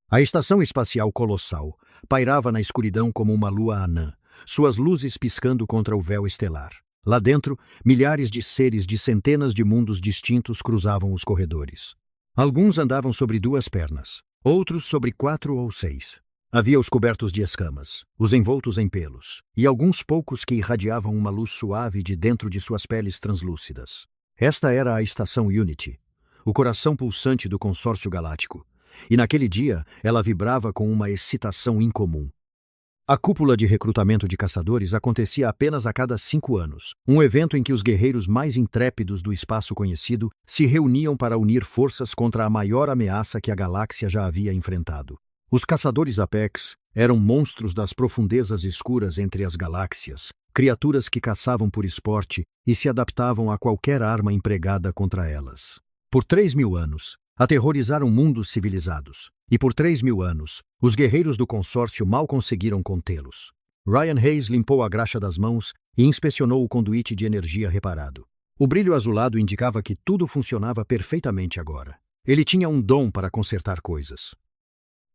A estação espacial colossal pairava na escuridão como uma lua anã, suas luzes piscando contra o véu estelar. Lá dentro, milhares de seres de centenas de mundos distintos cruzavam os corredores. Alguns andavam sobre 2 pernas, outros sobre 4 ou 6. Havia os cobertos de escamas, os envoltos em pelos, e alguns poucos que irradiavam uma luz suave de dentro de suas peles translúcidas. Esta era a estação Unity, o coração pulsante do consórcio galáctico, e naquele dia ela vibrava com uma excitação incomum. A cúpula de recrutamento de caçadores acontecia apenas a cada 5 anos, um evento em que os guerreiros mais intrépidos do espaço conhecido se reuniam para unir forças contra a maior ameaça que a galáxia já havia enfrentado. Os caçadores Apex eram monstros das profundezas escuras entre as galáxias, criaturas que caçavam por esporte e se adaptavam a qualquer arma empregada contra elas. Por 3.000 anos, aterrorizaram mundos civilizados, e por 3.000 anos, os guerreiros do consórcio mal conseguiram contê-los. Ryan Hayes limpou a graxa das mãos e inspecionou o conduíte de energia reparado. O brilho azulado indicava que tudo funcionava perfeitamente agora. Ele tinha um dom para consertar coisas.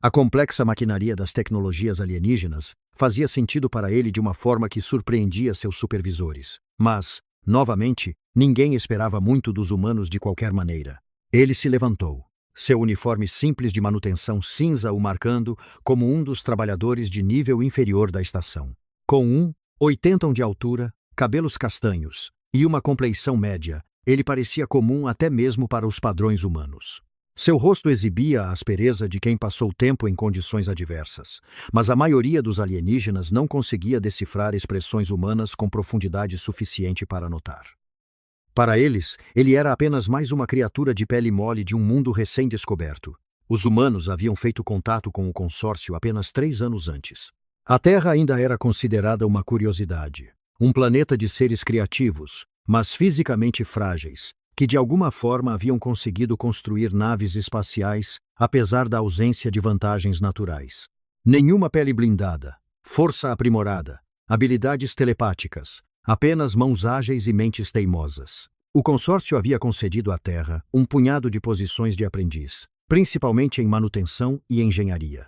A complexa maquinaria das tecnologias alienígenas fazia sentido para ele de uma forma que surpreendia seus supervisores. Mas, novamente, ninguém esperava muito dos humanos de qualquer maneira. Ele se levantou, seu uniforme simples de manutenção cinza o marcando como um dos trabalhadores de nível inferior da estação. Com 1,80 de altura, cabelos castanhos e uma compleição média, ele parecia comum até mesmo para os padrões humanos. Seu rosto exibia a aspereza de quem passou tempo em condições adversas, mas a maioria dos alienígenas não conseguia decifrar expressões humanas com profundidade suficiente para notar. Para eles, ele era apenas mais uma criatura de pele mole de um mundo recém-descoberto. Os humanos haviam feito contato com o consórcio apenas 3 anos antes. A Terra ainda era considerada uma curiosidade, um planeta de seres criativos, mas fisicamente frágeis, que de alguma forma haviam conseguido construir naves espaciais, apesar da ausência de vantagens naturais. Nenhuma pele blindada, força aprimorada, habilidades telepáticas, apenas mãos ágeis e mentes teimosas. O consórcio havia concedido à Terra um punhado de posições de aprendiz, principalmente em manutenção e engenharia.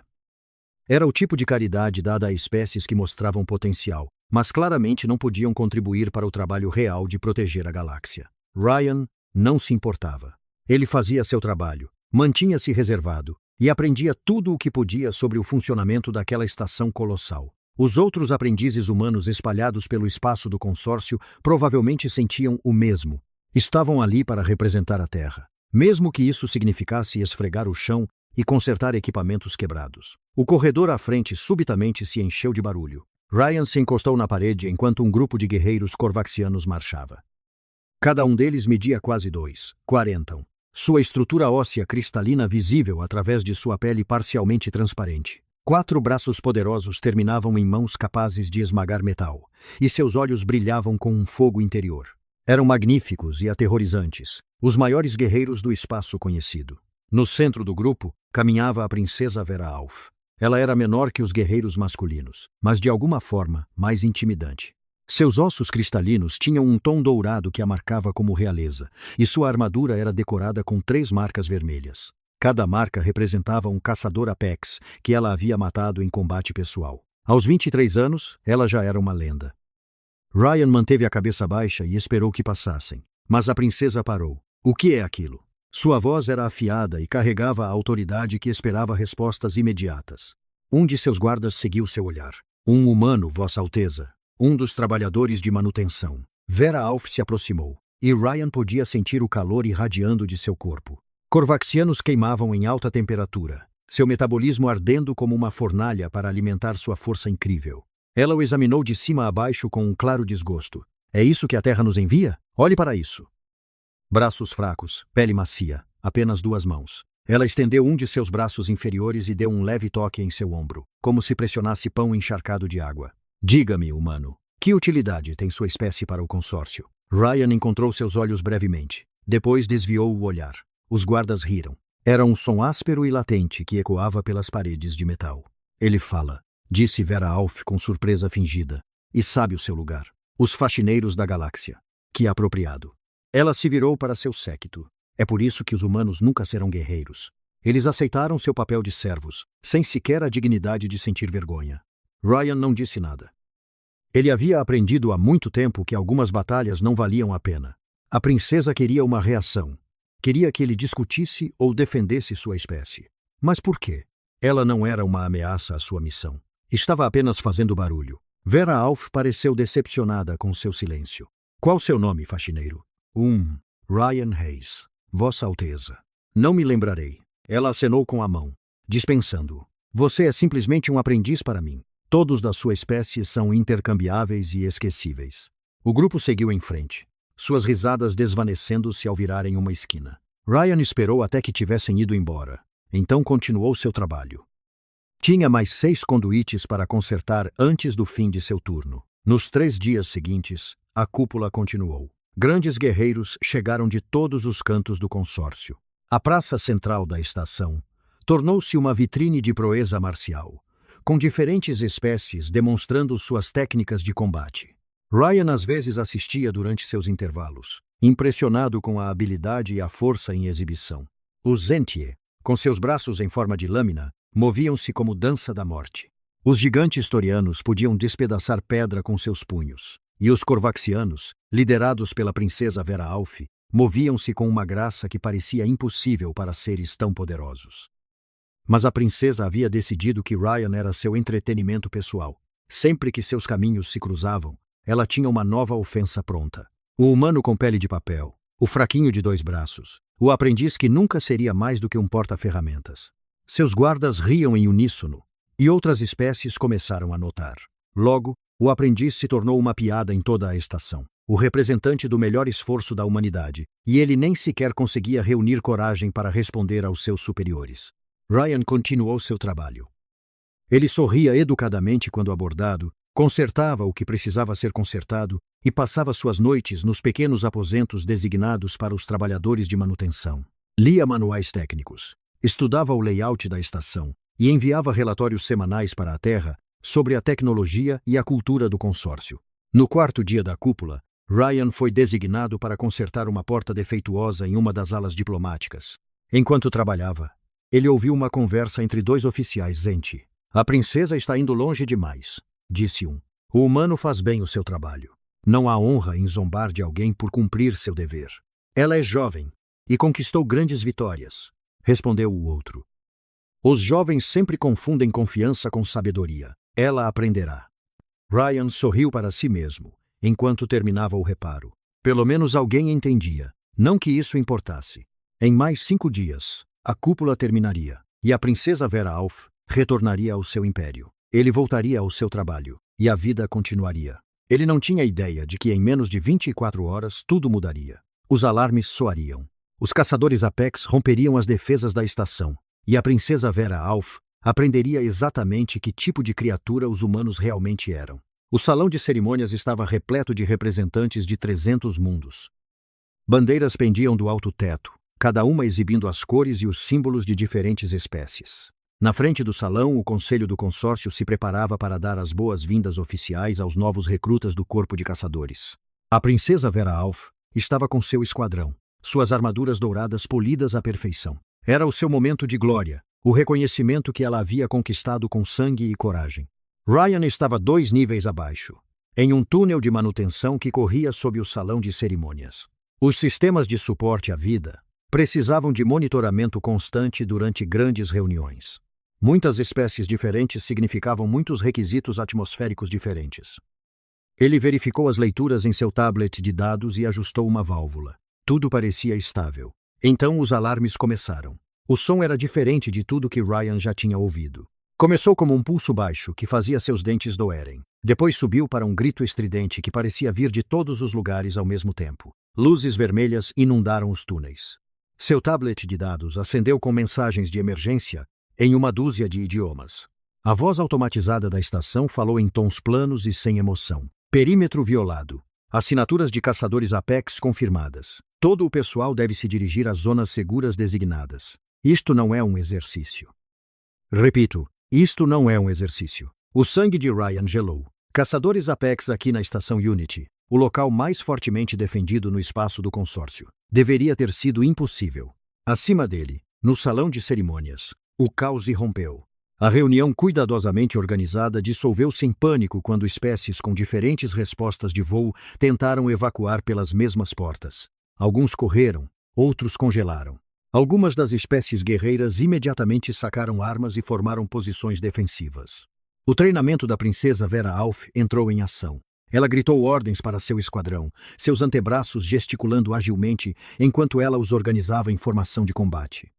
Era o tipo de caridade dada a espécies que mostravam potencial, mas claramente não podiam contribuir para o trabalho real de proteger a galáxia. Ryan não se importava. Ele fazia seu trabalho, mantinha-se reservado e aprendia tudo o que podia sobre o funcionamento daquela estação colossal. Os outros aprendizes humanos espalhados pelo espaço do consórcio provavelmente sentiam o mesmo. Estavam ali para representar a Terra, mesmo que isso significasse esfregar o chão e consertar equipamentos quebrados. O corredor à frente subitamente se encheu de barulho. Ryan se encostou na parede enquanto um grupo de guerreiros corvaxianos marchava. Cada um deles media quase 2,40. Sua estrutura óssea cristalina visível através de sua pele parcialmente transparente. 4 braços poderosos terminavam em mãos capazes de esmagar metal, e seus olhos brilhavam com um fogo interior. Eram magníficos e aterrorizantes, os maiores guerreiros do espaço conhecido. No centro do grupo, caminhava a princesa Vera Alf. Ela era menor que os guerreiros masculinos, mas de alguma forma mais intimidante. Seus ossos cristalinos tinham um tom dourado que a marcava como realeza, e sua armadura era decorada com 3 marcas vermelhas. Cada marca representava um caçador Apex que ela havia matado em combate pessoal. Aos 23 anos, ela já era uma lenda. Ryan manteve a cabeça baixa e esperou que passassem, mas a princesa parou. O que é aquilo? Sua voz era afiada e carregava a autoridade que esperava respostas imediatas. Um de seus guardas seguiu seu olhar. Um humano, Vossa Alteza. Um dos trabalhadores de manutenção. Vera Alf se aproximou, e Ryan podia sentir o calor irradiando de seu corpo. Corvaxianos queimavam em alta temperatura, seu metabolismo ardendo como uma fornalha para alimentar sua força incrível. Ela o examinou de cima a baixo com um claro desgosto. É isso que a Terra nos envia? Olhe para isso. Braços fracos, pele macia, apenas 2 mãos. Ela estendeu um de seus braços inferiores e deu um leve toque em seu ombro, como se pressionasse pão encharcado de água. Diga-me, humano, que utilidade tem sua espécie para o consórcio? Ryan encontrou seus olhos brevemente. Depois desviou o olhar. Os guardas riram. Era um som áspero e latente que ecoava pelas paredes de metal. Ele fala, disse Vera Alf com surpresa fingida, e sabe o seu lugar. Os faxineiros da galáxia. Que apropriado. Ela se virou para seu séquito. É por isso que os humanos nunca serão guerreiros. Eles aceitaram seu papel de servos, sem sequer a dignidade de sentir vergonha. Ryan não disse nada. Ele havia aprendido há muito tempo que algumas batalhas não valiam a pena. A princesa queria uma reação. Queria que ele discutisse ou defendesse sua espécie. Mas por quê? Ela não era uma ameaça à sua missão. Estava apenas fazendo barulho. Vera Alf pareceu decepcionada com seu silêncio. Qual seu nome, faxineiro? Ryan Hayes. Vossa Alteza. Não me lembrarei. Ela acenou com a mão, dispensando-o. Você é simplesmente um aprendiz para mim. Todos da sua espécie são intercambiáveis e esquecíveis. O grupo seguiu em frente, suas risadas desvanecendo-se ao virarem uma esquina. Ryan esperou até que tivessem ido embora. Então continuou seu trabalho. Tinha mais 6 conduítes para consertar antes do fim de seu turno. Nos 3 dias seguintes, a cúpula continuou. Grandes guerreiros chegaram de todos os cantos do consórcio. A praça central da estação tornou-se uma vitrine de proeza marcial, com diferentes espécies demonstrando suas técnicas de combate. Ryan às vezes assistia durante seus intervalos, impressionado com a habilidade e a força em exibição. Os Zentie, com seus braços em forma de lâmina, moviam-se como dança da morte. Os gigantes torianos podiam despedaçar pedra com seus punhos, e os corvaxianos, liderados pela princesa Vera Alf, moviam-se com uma graça que parecia impossível para seres tão poderosos. Mas a princesa havia decidido que Ryan era seu entretenimento pessoal. Sempre que seus caminhos se cruzavam, ela tinha uma nova ofensa pronta. O humano com pele de papel, o fraquinho de 2 braços, o aprendiz que nunca seria mais do que um porta-ferramentas. Seus guardas riam em uníssono, e outras espécies começaram a notar. Logo, o aprendiz se tornou uma piada em toda a estação, o representante do melhor esforço da humanidade, e ele nem sequer conseguia reunir coragem para responder aos seus superiores. Ryan continuou seu trabalho. Ele sorria educadamente quando abordado, consertava o que precisava ser consertado e passava suas noites nos pequenos aposentos designados para os trabalhadores de manutenção. Lia manuais técnicos, estudava o layout da estação e enviava relatórios semanais para a Terra sobre a tecnologia e a cultura do consórcio. No 4º dia da cúpula, Ryan foi designado para consertar uma porta defeituosa em uma das alas diplomáticas. Enquanto trabalhava, ele ouviu uma conversa entre 2 oficiais Zentie. A princesa está indo longe demais, disse um. O humano faz bem o seu trabalho. Não há honra em zombar de alguém por cumprir seu dever. Ela é jovem e conquistou grandes vitórias, respondeu o outro. Os jovens sempre confundem confiança com sabedoria. Ela aprenderá. Ryan sorriu para si mesmo, enquanto terminava o reparo. Pelo menos alguém entendia, não que isso importasse. Em mais 5 dias, a cúpula terminaria, e a princesa Vera Alf retornaria ao seu império. Ele voltaria ao seu trabalho, e a vida continuaria. Ele não tinha ideia de que em menos de 24 horas tudo mudaria. Os alarmes soariam. Os caçadores Apex romperiam as defesas da estação, e a princesa Vera Alf aprenderia exatamente que tipo de criatura os humanos realmente eram. O salão de cerimônias estava repleto de representantes de 300 mundos. Bandeiras pendiam do alto teto, cada uma exibindo as cores e os símbolos de diferentes espécies. Na frente do salão, o conselho do consórcio se preparava para dar as boas-vindas oficiais aos novos recrutas do corpo de caçadores. A princesa Vera Alf estava com seu esquadrão, suas armaduras douradas polidas à perfeição. Era o seu momento de glória, o reconhecimento que ela havia conquistado com sangue e coragem. Ryan estava 2 níveis abaixo, em um túnel de manutenção que corria sob o salão de cerimônias. Os sistemas de suporte à vida precisavam de monitoramento constante durante grandes reuniões. Muitas espécies diferentes significavam muitos requisitos atmosféricos diferentes. Ele verificou as leituras em seu tablet de dados e ajustou uma válvula. Tudo parecia estável. Então os alarmes começaram. O som era diferente de tudo que Ryan já tinha ouvido. Começou como um pulso baixo que fazia seus dentes doerem. Depois subiu para um grito estridente que parecia vir de todos os lugares ao mesmo tempo. Luzes vermelhas inundaram os túneis. Seu tablet de dados acendeu com mensagens de emergência em uma dúzia de idiomas. A voz automatizada da estação falou em tons planos e sem emoção. Perímetro violado. Assinaturas de caçadores Apex confirmadas. Todo o pessoal deve se dirigir às zonas seguras designadas. Isto não é um exercício. Repito, isto não é um exercício. O sangue de Ryan gelou. Caçadores Apex aqui na estação Unity, o local mais fortemente defendido no espaço do consórcio. Deveria ter sido impossível. Acima dele, No salão de cerimônias, o caos irrompeu. A reunião cuidadosamente organizada dissolveu-se em pânico quando espécies com diferentes respostas de voo tentaram evacuar pelas mesmas portas. Alguns correram, outros congelaram. Algumas das espécies guerreiras imediatamente sacaram armas e formaram posições defensivas. O treinamento da princesa Vera Alf entrou em ação. Ela gritou ordens para seu esquadrão, seus antebraços gesticulando agilmente enquanto ela os organizava em formação de combate.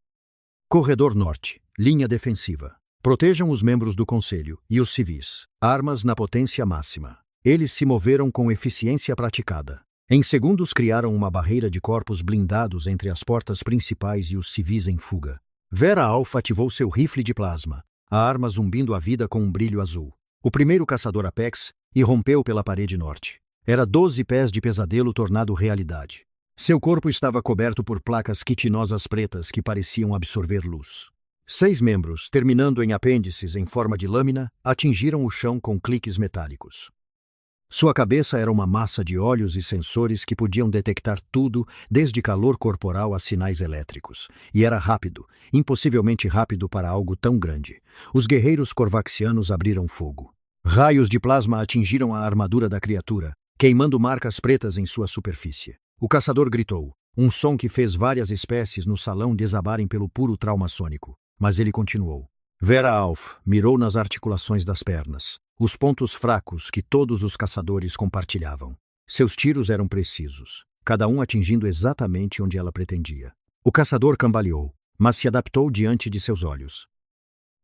Corredor Norte, linha defensiva. Protejam os membros do Conselho e os civis. Armas na potência máxima. Eles se moveram com eficiência praticada. Em segundos criaram uma barreira de corpos blindados entre as portas principais e os civis em fuga. Vera Alf ativou seu rifle de plasma, a arma zumbindo a vida com um brilho azul. O primeiro caçador Apex irrompeu pela parede norte. Era 12 pés de pesadelo tornado realidade. Seu corpo estava coberto por placas quitinosas pretas que pareciam absorver luz. 6 membros, terminando em apêndices em forma de lâmina, atingiram o chão com cliques metálicos. Sua cabeça era uma massa de olhos e sensores que podiam detectar tudo, desde calor corporal a sinais elétricos. E era rápido, impossivelmente rápido para algo tão grande. Os guerreiros corvaxianos abriram fogo. Raios de plasma atingiram a armadura da criatura, queimando marcas pretas em sua superfície. O caçador gritou, um som que fez várias espécies no salão desabarem pelo puro trauma sônico. Mas ele continuou. Vera Alf mirou nas articulações das pernas, os pontos fracos que todos os caçadores compartilhavam. Seus tiros eram precisos, cada um atingindo exatamente onde ela pretendia. O caçador cambaleou, mas se adaptou diante de seus olhos.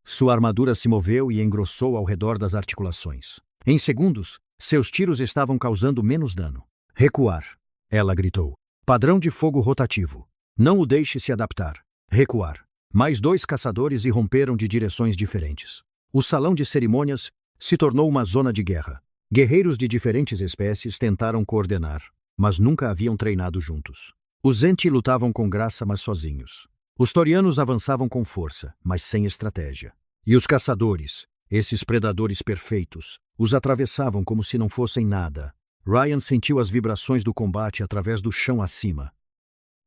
Sua armadura se moveu e engrossou ao redor das articulações. Em segundos, seus tiros estavam causando menos dano. Recuar, ela gritou. Padrão de fogo rotativo. Não o deixe se adaptar. Recuar. Mais 2 caçadores irromperam de direções diferentes. O salão de cerimônias se tornou uma zona de guerra. Guerreiros de diferentes espécies tentaram coordenar, mas nunca haviam treinado juntos. Os Enti lutavam com graça, mas sozinhos. Os Torianos avançavam com força, mas sem estratégia. E os caçadores, esses predadores perfeitos, os atravessavam como se não fossem nada. Ryan sentiu as vibrações do combate através do chão acima.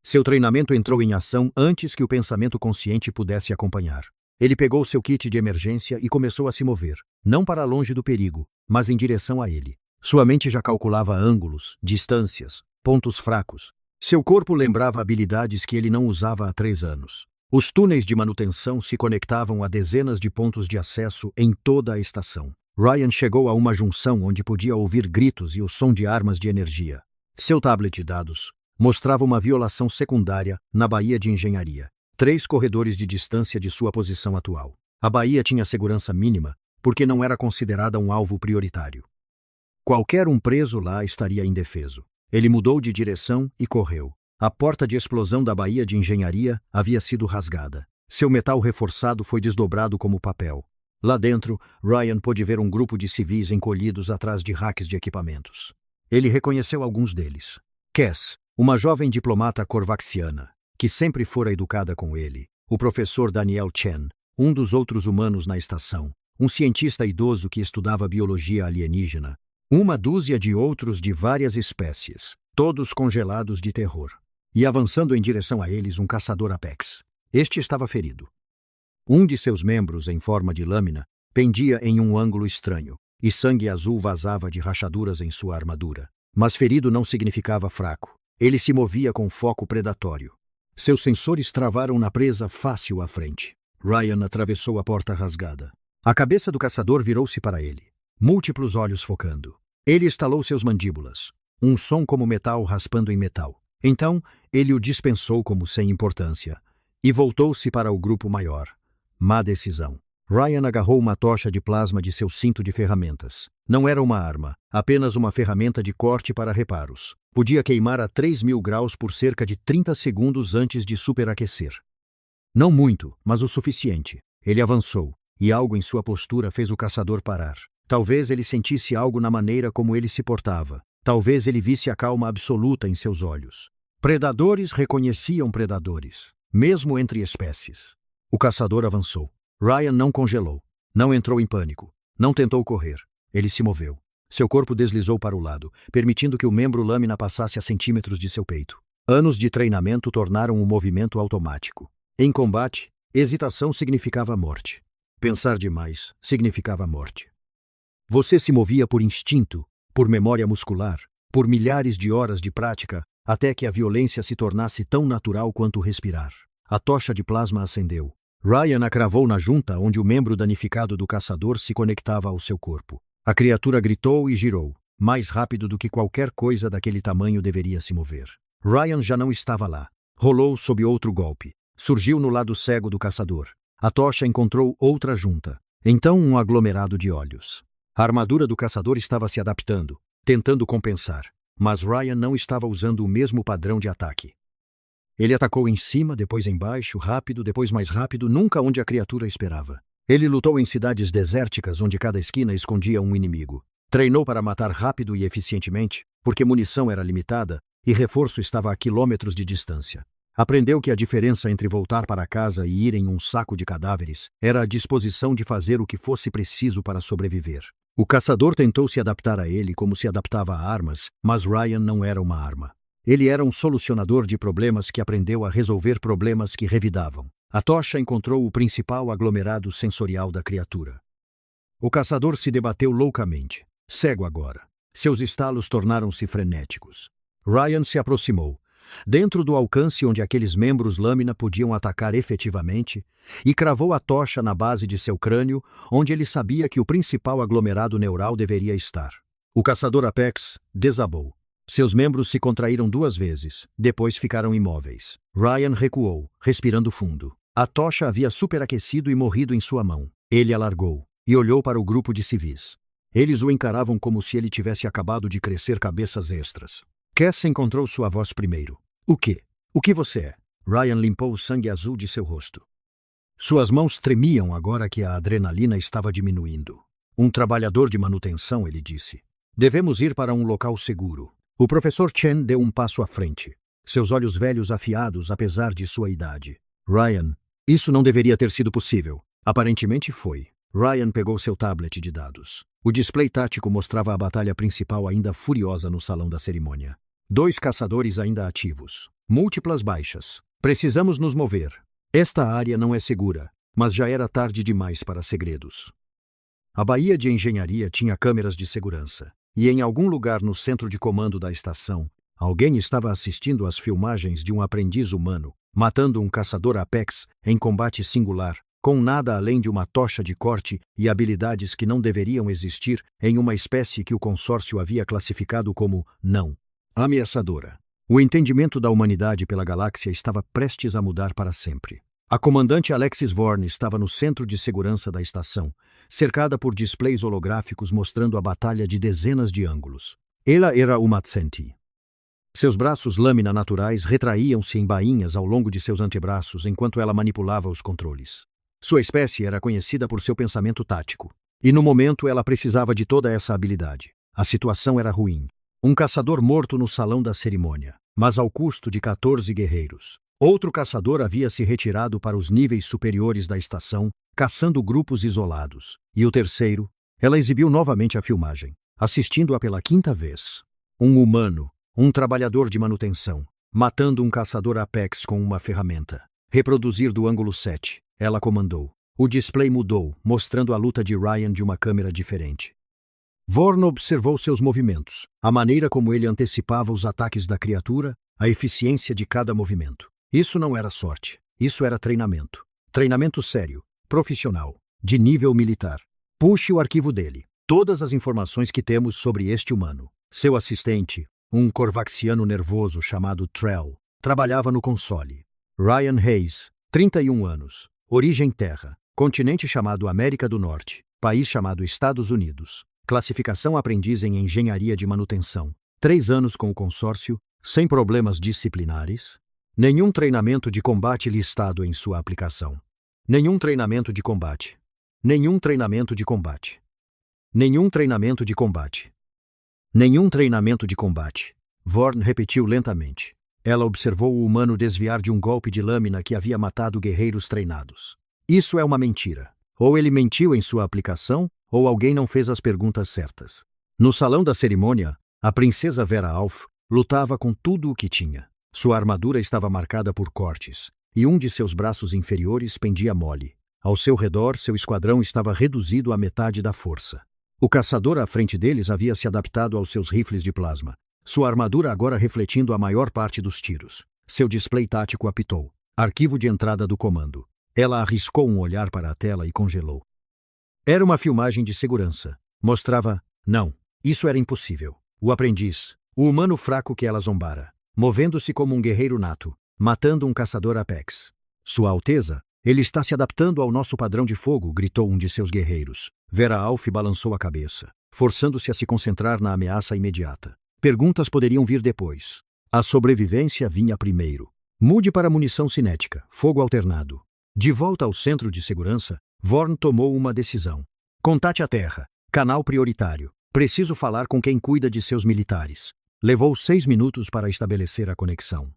Seu treinamento entrou em ação antes que o pensamento consciente pudesse acompanhar. Ele pegou seu kit de emergência e começou a se mover, não para longe do perigo, mas em direção a ele. Sua mente já calculava ângulos, distâncias, pontos fracos. Seu corpo lembrava habilidades que ele não usava há 3 anos. Os túneis de manutenção se conectavam a dezenas de pontos de acesso em toda a estação. Ryan chegou a uma junção onde podia ouvir gritos e o som de armas de energia. Seu tablet de dados mostrava uma violação secundária na baía de engenharia, 3 corredores de distância de sua posição atual. A baía tinha segurança mínima, porque não era considerada um alvo prioritário. Qualquer um preso lá estaria indefeso. Ele mudou de direção e correu. A porta de explosão da baía de engenharia havia sido rasgada. Seu metal reforçado foi desdobrado como papel. Lá dentro, Ryan pôde ver um grupo de civis encolhidos atrás de racks de equipamentos. Ele reconheceu alguns deles. Cass, uma jovem diplomata corvaxiana, que sempre fora educada com ele, o professor Daniel Chen, um dos outros humanos na estação, um cientista idoso que estudava biologia alienígena, uma dúzia de outros de várias espécies, todos congelados de terror. E avançando em direção a eles um caçador Apex. Este estava ferido. Um de seus membros, em forma de lâmina, pendia em um ângulo estranho, e sangue azul vazava de rachaduras em sua armadura. Mas ferido não significava fraco. Ele se movia com foco predatório. Seus sensores travaram na presa fácil à frente. Ryan atravessou a porta rasgada. A cabeça do caçador virou-se para ele, múltiplos olhos focando. Ele estalou seus mandíbulas, um som como metal raspando em metal. Então, ele o dispensou como sem importância, e voltou-se para o grupo maior. Má decisão. Ryan agarrou uma tocha de plasma de seu cinto de ferramentas. Não era uma arma, apenas uma ferramenta de corte para reparos. Podia queimar a 3.000 graus por cerca de 30 segundos antes de superaquecer. Não muito, mas o suficiente. Ele avançou, e algo em sua postura fez o caçador parar. Talvez ele sentisse algo na maneira como ele se portava. Talvez ele visse a calma absoluta em seus olhos. Predadores reconheciam predadores, mesmo entre espécies. O caçador avançou. Ryan não congelou, não entrou em pânico, não tentou correr. Ele se moveu. Seu corpo deslizou para o lado, permitindo que o membro lâmina passasse a centímetros de seu peito. Anos de treinamento tornaram o movimento automático. Em combate, hesitação significava morte. Pensar demais significava morte. Você se movia por instinto, por memória muscular, por milhares de horas de prática, até que a violência se tornasse tão natural quanto respirar. A tocha de plasma acendeu. Ryan a cravou na junta onde o membro danificado do caçador se conectava ao seu corpo. A criatura gritou e girou, mais rápido do que qualquer coisa daquele tamanho deveria se mover. Ryan já não estava lá. Rolou sob outro golpe. Surgiu no lado cego do caçador. A tocha encontrou outra junta. Então um aglomerado de olhos. A armadura do caçador estava se adaptando, tentando compensar. Mas Ryan não estava usando o mesmo padrão de ataque. Ele atacou em cima, depois embaixo, rápido, depois mais rápido, nunca onde a criatura esperava. Ele lutou em cidades desérticas onde cada esquina escondia um inimigo. Treinou para matar rápido e eficientemente, porque munição era limitada e reforço estava a quilômetros de distância. Aprendeu que a diferença entre voltar para casa e ir em um saco de cadáveres era a disposição de fazer o que fosse preciso para sobreviver. O caçador tentou se adaptar a ele como se adaptava a armas, mas Ryan não era uma arma. Ele era um solucionador de problemas que aprendeu a resolver problemas que revidavam. A tocha encontrou o principal aglomerado sensorial da criatura. O caçador se debateu loucamente, cego agora. Seus estalos tornaram-se frenéticos. Ryan se aproximou, dentro do alcance onde aqueles membros lâmina podiam atacar efetivamente, e cravou a tocha na base de seu crânio, onde ele sabia que o principal aglomerado neural deveria estar. O caçador Apex desabou. Seus membros se contraíram 2 vezes, depois ficaram imóveis. Ryan recuou, respirando fundo. A tocha havia superaquecido e morrido em sua mão. Ele a largou e olhou para o grupo de civis. Eles o encaravam como se ele tivesse acabado de crescer cabeças extras. Cass encontrou sua voz primeiro. O quê? O que você é? Ryan limpou o sangue azul de seu rosto. Suas mãos tremiam agora que a adrenalina estava diminuindo. Um trabalhador de manutenção, ele disse. Devemos ir para um local seguro. O professor Chen deu um passo à frente. Seus olhos velhos afiados, apesar de sua idade. Ryan, isso não deveria ter sido possível. Aparentemente foi. Ryan pegou seu tablet de dados. O display tático mostrava a batalha principal ainda furiosa no salão da cerimônia. 2 caçadores ainda ativos. Múltiplas baixas. Precisamos nos mover. Esta área não é segura, mas já era tarde demais para segredos. A Baía de Engenharia tinha câmeras de segurança, e em algum lugar no centro de comando da estação, alguém estava assistindo às filmagens de um aprendiz humano, matando um caçador Apex em combate singular, com nada além de uma tocha de corte e habilidades que não deveriam existir em uma espécie que o consórcio havia classificado como não ameaçadora. O entendimento da humanidade pela galáxia estava prestes a mudar para sempre. A comandante Alexis Vorn estava no centro de segurança da estação, cercada por displays holográficos mostrando a batalha de dezenas de ângulos. Ela era uma Tsenti. Seus braços lâmina naturais retraíam-se em bainhas ao longo de seus antebraços enquanto ela manipulava os controles. Sua espécie era conhecida por seu pensamento tático, e no momento ela precisava de toda essa habilidade. A situação era ruim. Um caçador morto no salão da cerimônia, mas ao custo de 14 guerreiros. Outro caçador havia se retirado para os níveis superiores da estação, caçando grupos isolados. E o terceiro, ela exibiu novamente a filmagem, assistindo-a pela 5ª vez. Um humano, um trabalhador de manutenção, matando um caçador Apex com uma ferramenta. Reproduzir do ângulo 7, ela comandou. O display mudou, mostrando a luta de Ryan de uma câmera diferente. Vorn observou seus movimentos, a maneira como ele antecipava os ataques da criatura, a eficiência de cada movimento. Isso não era sorte, isso era treinamento. Treinamento sério, profissional, de nível militar. Puxe o arquivo dele. Todas as informações que temos sobre este humano. Seu assistente, um corvaxiano nervoso chamado Trell, trabalhava no console. Ryan Hayes, 31 anos, origem terra, continente chamado América do Norte, país chamado Estados Unidos. Classificação aprendiz em engenharia de manutenção. 3 anos com o consórcio, sem problemas disciplinares. Nenhum treinamento de combate listado em sua aplicação. Nenhum treinamento de combate. Nenhum treinamento de combate. Nenhum treinamento de combate. Nenhum treinamento de combate. Vorn repetiu lentamente. Ela observou o humano desviar de um golpe de lâmina que havia matado guerreiros treinados. Isso é uma mentira. Ou ele mentiu em sua aplicação, ou alguém não fez as perguntas certas. No salão da cerimônia, a princesa Vera Alf lutava com tudo o que tinha. Sua armadura estava marcada por cortes, e um de seus braços inferiores pendia mole. Ao seu redor, seu esquadrão estava reduzido à metade da força. O caçador à frente deles havia se adaptado aos seus rifles de plasma, sua armadura agora refletindo a maior parte dos tiros. Seu display tático apitou. Arquivo de entrada do comando. Ela arriscou um olhar para a tela e congelou. Era uma filmagem de segurança. Mostrava... Não, isso era impossível. O aprendiz, o humano fraco que ela zombara, movendo-se como um guerreiro nato, matando um caçador Apex. Sua Alteza, ele está se adaptando ao nosso padrão de fogo, gritou um de seus guerreiros. Vera Alf balançou a cabeça, forçando-se a se concentrar na ameaça imediata. Perguntas poderiam vir depois. A sobrevivência vinha primeiro. Mude para munição cinética, fogo alternado. De volta ao centro de segurança, Vorn tomou uma decisão. Contate a terra. Canal prioritário. Preciso falar com quem cuida de seus militares. Levou 6 minutos para estabelecer a conexão.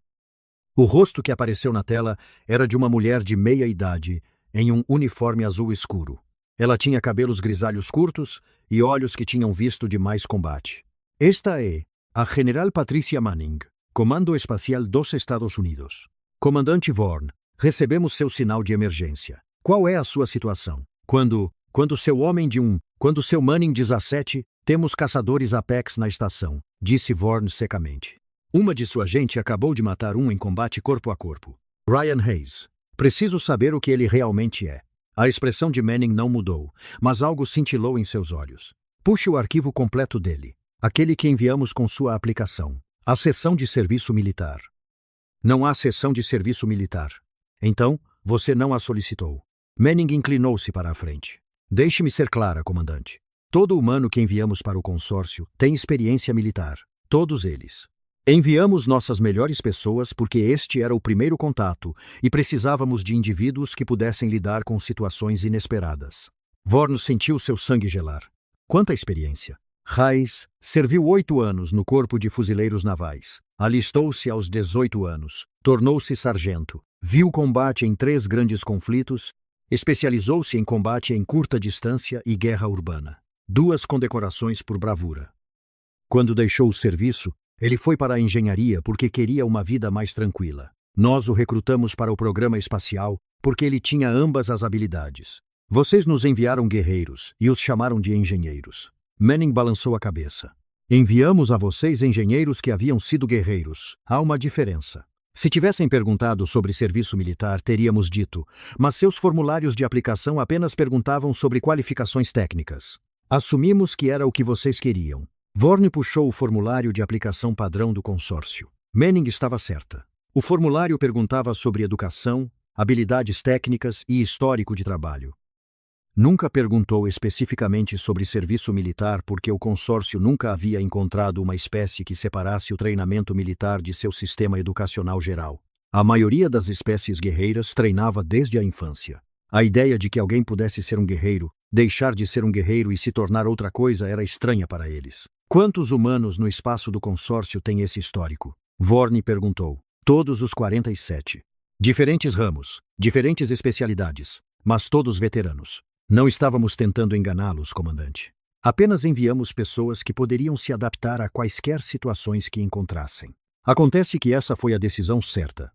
O rosto que apareceu na tela era de uma mulher de meia idade, em um uniforme azul escuro. Ela tinha cabelos grisalhos curtos e olhos que tinham visto de mais combate. Esta é a General Patricia Manning, Comando Espacial dos Estados Unidos. Comandante Vorn, recebemos seu sinal de emergência. Qual é a sua situação? Quando seu Manning 17, temos caçadores Apex na estação, disse Vorn secamente. Uma de sua gente acabou de matar um em combate corpo a corpo. Ryan Hayes. Preciso saber o que ele realmente é. A expressão de Manning não mudou, mas algo cintilou em seus olhos. Puxe o arquivo completo dele. Aquele que enviamos com sua aplicação. A seção de serviço militar. Não há seção de serviço militar. Então, você não a solicitou. Manning inclinou-se para a frente. Deixe-me ser clara, comandante. Todo humano que enviamos para o consórcio tem experiência militar. Todos eles. Enviamos nossas melhores pessoas porque este era o primeiro contato e precisávamos de indivíduos que pudessem lidar com situações inesperadas. Vorn sentiu seu sangue gelar. Quanta experiência! Hayes serviu 8 anos no Corpo de Fuzileiros Navais. Alistou-se aos 18 anos. Tornou-se sargento. Viu combate em 3 grandes conflitos. Especializou-se em combate em curta distância e guerra urbana. 2 condecorações por bravura. Quando deixou o serviço, ele foi para a engenharia porque queria uma vida mais tranquila. Nós o recrutamos para o programa espacial porque ele tinha ambas as habilidades. Vocês nos enviaram guerreiros e os chamaram de engenheiros. Manning balançou a cabeça. Enviamos a vocês engenheiros que haviam sido guerreiros. Há uma diferença. Se tivessem perguntado sobre serviço militar, teríamos dito, mas seus formulários de aplicação apenas perguntavam sobre qualificações técnicas. Assumimos que era o que vocês queriam. Vorn puxou o formulário de aplicação padrão do consórcio. Manning estava certa. O formulário perguntava sobre educação, habilidades técnicas e histórico de trabalho. Nunca perguntou especificamente sobre serviço militar porque o consórcio nunca havia encontrado uma espécie que separasse o treinamento militar de seu sistema educacional geral. A maioria das espécies guerreiras treinava desde a infância. A ideia de que alguém pudesse ser um guerreiro, deixar de ser um guerreiro e se tornar outra coisa era estranha para eles. Quantos humanos no espaço do consórcio têm esse histórico? Vorn perguntou. Todos os 47. Diferentes ramos, diferentes especialidades, mas todos veteranos. Não estávamos tentando enganá-los, comandante. Apenas enviamos pessoas que poderiam se adaptar a quaisquer situações que encontrassem. Acontece que essa foi a decisão certa.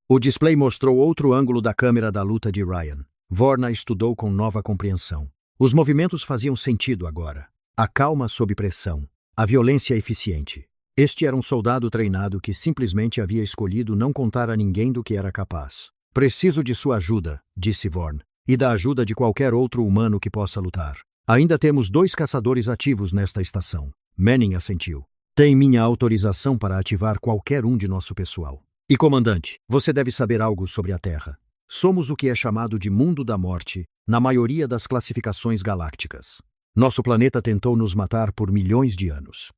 O display mostrou outro ângulo da câmera da luta de Ryan. Vorn a estudou com nova compreensão. Os movimentos faziam sentido agora. A calma sob pressão. A violência eficiente. Este era um soldado treinado que simplesmente havia escolhido não contar a ninguém do que era capaz. Preciso de sua ajuda, disse Vorn. E da ajuda de qualquer outro humano que possa lutar. Ainda temos 2 caçadores ativos nesta estação. Manning assentiu. Tem minha autorização para ativar qualquer um de nosso pessoal. E comandante, você deve saber algo sobre a Terra. Somos o que é chamado de mundo da morte, na maioria das classificações galácticas. Nosso planeta tentou nos matar por milhões de anos.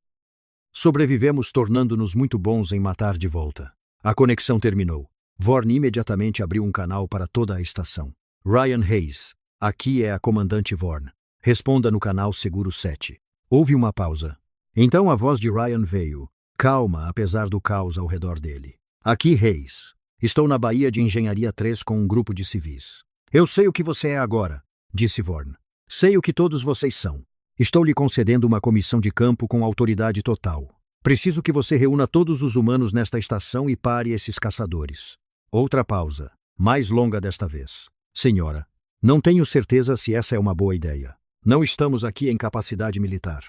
Sobrevivemos tornando-nos muito bons em matar de volta. A conexão terminou. Vorn imediatamente abriu um canal para toda a estação. Ryan Hayes, aqui é a comandante Vorn. Responda no canal Seguro 7. Houve uma pausa. Então a voz de Ryan veio, calma apesar do caos ao redor dele. Aqui Hayes. Estou na Baía de Engenharia 3 com um grupo de civis. Eu sei o que você é agora, disse Vorn. Sei o que todos vocês são. Estou lhe concedendo uma comissão de campo com autoridade total. Preciso que você reúna todos os humanos nesta estação e pare esses caçadores. Outra pausa, mais longa desta vez. Senhora, não tenho certeza se essa é uma boa ideia. Não estamos aqui em capacidade militar.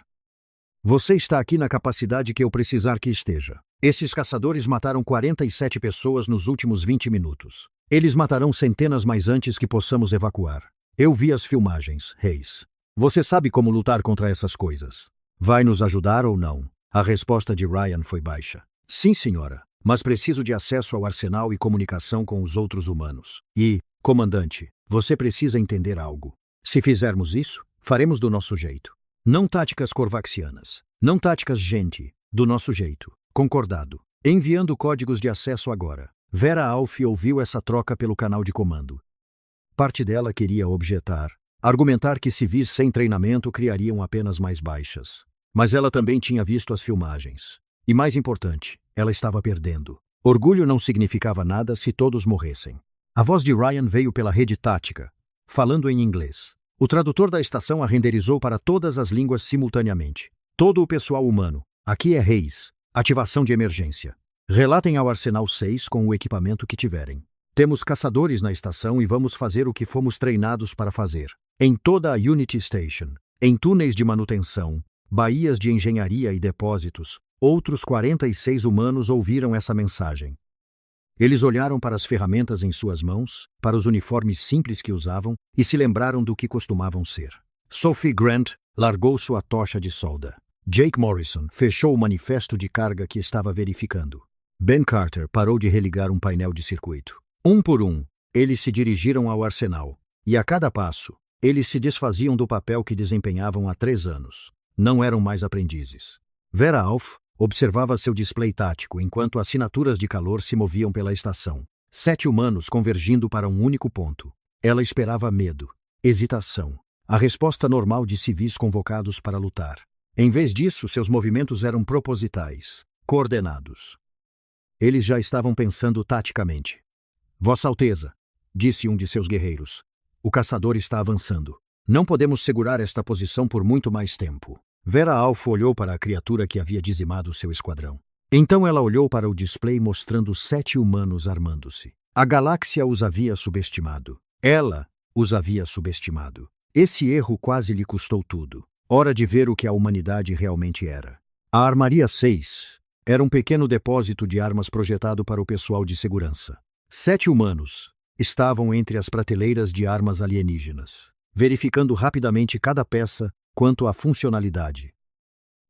Você está aqui na capacidade que eu precisar que esteja. Esses caçadores mataram 47 pessoas nos últimos 20 minutos. Eles matarão centenas mais antes que possamos evacuar. Eu vi as filmagens, Reis. Você sabe como lutar contra essas coisas. Vai nos ajudar ou não? A resposta de Ryan foi baixa. Sim, senhora, mas preciso de acesso ao arsenal e comunicação com os outros humanos. E, comandante, você precisa entender algo. Se fizermos isso, faremos do nosso jeito. Não táticas corvaxianas. Não táticas gente. Do nosso jeito. Concordado. Enviando códigos de acesso agora. Vera Alf ouviu essa troca pelo canal de comando. Parte dela queria objetar, argumentar que civis sem treinamento criariam apenas mais baixas. Mas ela também tinha visto as filmagens. E mais importante, ela estava perdendo. Orgulho não significava nada se todos morressem. A voz de Ryan veio pela rede tática, falando em inglês. O tradutor da estação a renderizou para todas as línguas simultaneamente. Todo o pessoal humano. Aqui é Reis. Ativação de emergência. Relatem ao Arsenal 6 com o equipamento que tiverem. Temos caçadores na estação e vamos fazer o que fomos treinados para fazer. Em toda a Unity Station, em túneis de manutenção, baías de engenharia e depósitos, outros 46 humanos ouviram essa mensagem. Eles olharam para as ferramentas em suas mãos, para os uniformes simples que usavam e se lembraram do que costumavam ser. Sophie Grant largou sua tocha de solda. Jake Morrison fechou o manifesto de carga que estava verificando. Ben Carter parou de religar um painel de circuito. Um por um, eles se dirigiram ao arsenal. E a cada passo, eles se desfaziam do papel que desempenhavam há 3 anos. Não eram mais aprendizes. Vera Alf observava seu display tático enquanto assinaturas de calor se moviam pela estação. 7 humanos convergindo para um único ponto. Ela esperava medo, hesitação, a resposta normal de civis convocados para lutar. Em vez disso, seus movimentos eram propositais, coordenados. Eles já estavam pensando taticamente. Vossa Alteza, disse um de seus guerreiros. O caçador está avançando. Não podemos segurar esta posição por muito mais tempo. Vera Alf olhou para a criatura que havia dizimado seu esquadrão. Então ela olhou para o display mostrando 7 humanos armando-se. A galáxia os havia subestimado. Ela os havia subestimado. Esse erro quase lhe custou tudo. Hora de ver o que a humanidade realmente era. A Armaria 6 era um pequeno depósito de armas projetado para o pessoal de segurança. 7 humanos estavam entre as prateleiras de armas alienígenas, verificando rapidamente cada peça quanto à funcionalidade.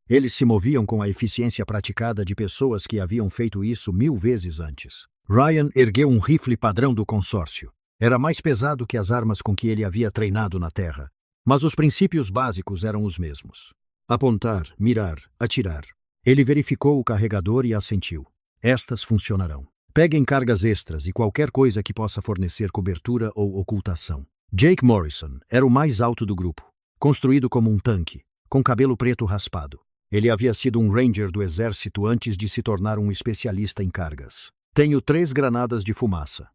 Eles se moviam com a eficiência praticada de pessoas que haviam feito isso 1000 vezes antes. Ryan ergueu um rifle padrão do consórcio. Era mais pesado que as armas com que ele havia treinado na Terra, mas os princípios básicos eram os mesmos. Apontar, mirar, atirar. Ele verificou o carregador e assentiu. Estas funcionarão. Peguem cargas extras e qualquer coisa que possa fornecer cobertura ou ocultação. Jake Morrison era o mais alto do grupo, construído como um tanque, com cabelo preto raspado. Ele havia sido um ranger do exército antes de se tornar um especialista em cargas. Tenho 3 granadas de fumaça.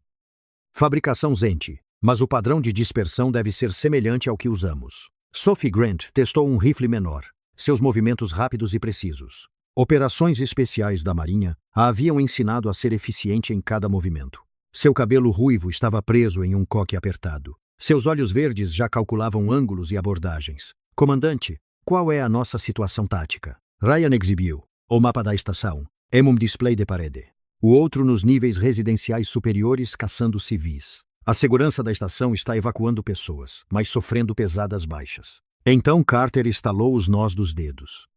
Fabricação Zenti, mas o padrão de dispersão deve ser semelhante ao que usamos. Sophie Grant testou um rifle menor, seus movimentos rápidos e precisos. Operações especiais da Marinha a haviam ensinado a ser eficiente em cada movimento. Seu cabelo ruivo estava preso em um coque apertado. Seus olhos verdes já calculavam ângulos e abordagens. Comandante, qual é a nossa situação tática? Ryan exibiu o mapa da estação, em um display de parede. O outro nos níveis residenciais superiores caçando civis. A segurança da estação está evacuando pessoas, mas sofrendo pesadas baixas. Então Carter estalou os nós dos dedos.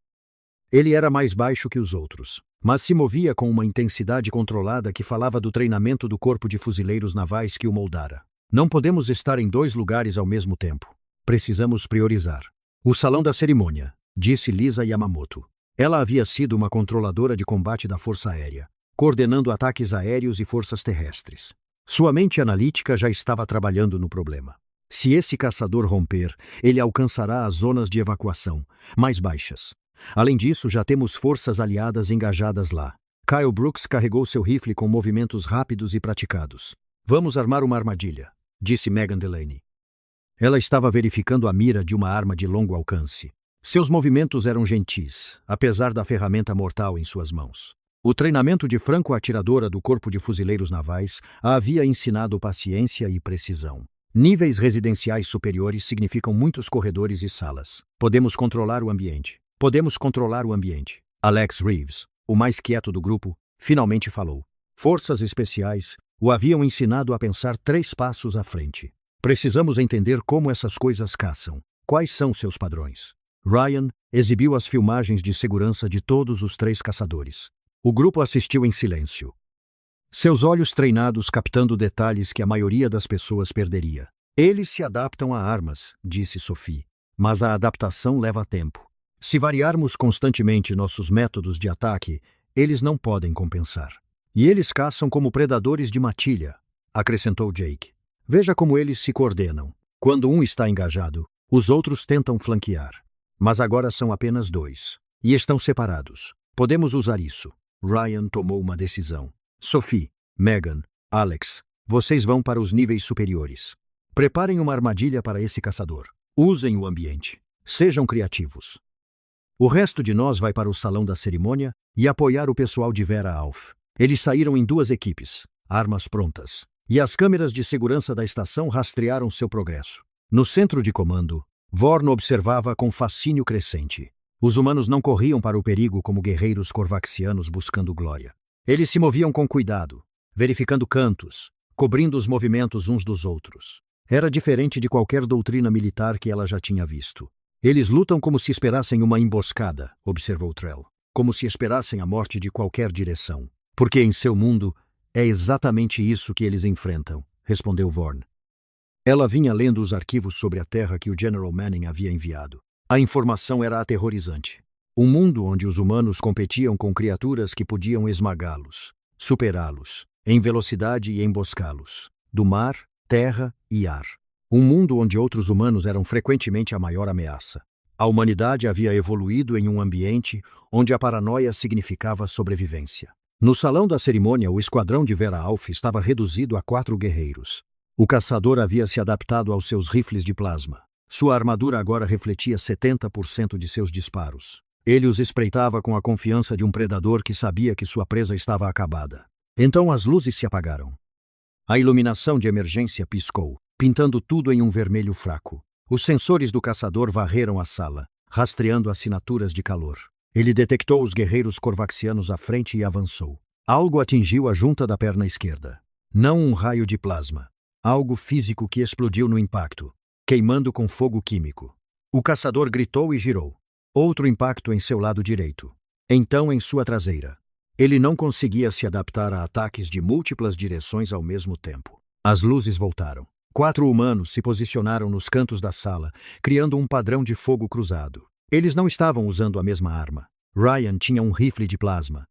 Ele era mais baixo que os outros, mas se movia com uma intensidade controlada que falava do treinamento do corpo de fuzileiros navais que o moldara. Não podemos estar em 2 lugares ao mesmo tempo. Precisamos priorizar. O salão da cerimônia, disse Lisa Yamamoto. Ela havia sido uma controladora de combate da Força Aérea, coordenando ataques aéreos e forças terrestres. Sua mente analítica já estava trabalhando no problema. Se esse caçador romper, ele alcançará as zonas de evacuação, mais baixas. Além disso, já temos forças aliadas engajadas lá. Kyle Brooks carregou seu rifle com movimentos rápidos e praticados. Vamos armar uma armadilha, disse Megan Delaney. Ela estava verificando a mira de uma arma de longo alcance. Seus movimentos eram gentis, apesar da ferramenta mortal em suas mãos. O treinamento de franco-atiradora do Corpo de Fuzileiros Navais a havia ensinado paciência e precisão. Níveis residenciais superiores significam muitos corredores e salas. Podemos controlar o ambiente. Podemos controlar o ambiente. Alex Reeves, o mais quieto do grupo, finalmente falou. Forças especiais o haviam ensinado a pensar 3 passos à frente. Precisamos entender como essas coisas caçam. Quais são seus padrões? Ryan exibiu as filmagens de segurança de todos os 3 caçadores. O grupo assistiu em silêncio. Seus olhos treinados captando detalhes que a maioria das pessoas perderia. Eles se adaptam a armas, disse Sophie, mas a adaptação leva tempo. Se variarmos constantemente nossos métodos de ataque, eles não podem compensar. E eles caçam como predadores de matilha, acrescentou Jake. Veja como eles se coordenam. Quando um está engajado, os outros tentam flanquear. Mas agora são apenas 2. E estão separados. Podemos usar isso. Ryan tomou uma decisão. Sophie, Megan, Alex, vocês vão para os níveis superiores. Preparem uma armadilha para esse caçador. Usem o ambiente. Sejam criativos. O resto de nós vai para o salão da cerimônia e apoiar o pessoal de Vera Alf. Eles saíram em 2 equipes, armas prontas, e as câmeras de segurança da estação rastrearam seu progresso. No centro de comando, Vorn observava com fascínio crescente. Os humanos não corriam para o perigo como guerreiros corvaxianos buscando glória. Eles se moviam com cuidado, verificando cantos, cobrindo os movimentos uns dos outros. Era diferente de qualquer doutrina militar que ela já tinha visto. Eles lutam como se esperassem uma emboscada, observou Trell. Como se esperassem a morte de qualquer direção. Porque em seu mundo, é exatamente isso que eles enfrentam, respondeu Vorn. Ela vinha lendo os arquivos sobre a Terra que o General Manning havia enviado. A informação era aterrorizante. Um mundo onde os humanos competiam com criaturas que podiam esmagá-los, superá-los, em velocidade e emboscá-los, do mar, terra e ar. Um mundo onde outros humanos eram frequentemente a maior ameaça. A humanidade havia evoluído em um ambiente onde a paranoia significava sobrevivência. No salão da cerimônia, o esquadrão de Vera Alf estava reduzido a 4 guerreiros. O caçador havia se adaptado aos seus rifles de plasma. Sua armadura agora refletia 70% de seus disparos. Ele os espreitava com a confiança de um predador que sabia que sua presa estava acabada. Então as luzes se apagaram. A iluminação de emergência piscou, pintando tudo em um vermelho fraco. Os sensores do caçador varreram a sala, rastreando assinaturas de calor. Ele detectou os guerreiros corvaxianos à frente e avançou. Algo atingiu a junta da perna esquerda. Não um raio de plasma. Algo físico que explodiu no impacto, queimando com fogo químico. O caçador gritou e girou. Outro impacto em seu lado direito. Então em sua traseira. Ele não conseguia se adaptar a ataques de múltiplas direções ao mesmo tempo. As luzes voltaram. 4 humanos se posicionaram nos cantos da sala, criando um padrão de fogo cruzado. Eles não estavam usando a mesma arma. Ryan tinha um rifle de plasma.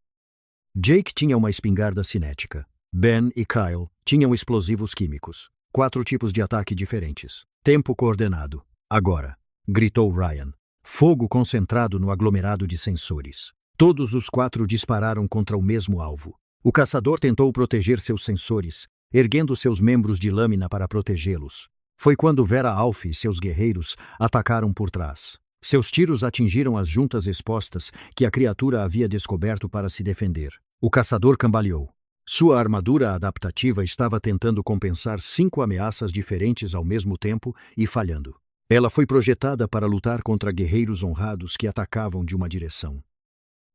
Jake tinha uma espingarda cinética. Ben e Kyle tinham explosivos químicos. 4 tipos de ataque diferentes. Tempo coordenado. Agora, gritou Ryan. Fogo concentrado no aglomerado de sensores. Todos os 4 dispararam contra o mesmo alvo. O caçador tentou proteger seus sensores, erguendo seus membros de lâmina para protegê-los. Foi quando Vera Alf e seus guerreiros atacaram por trás. Seus tiros atingiram as juntas expostas que a criatura havia descoberto para se defender. O caçador cambaleou. Sua armadura adaptativa estava tentando compensar 5 ameaças diferentes ao mesmo tempo e falhando. Ela foi projetada para lutar contra guerreiros honrados que atacavam de uma direção.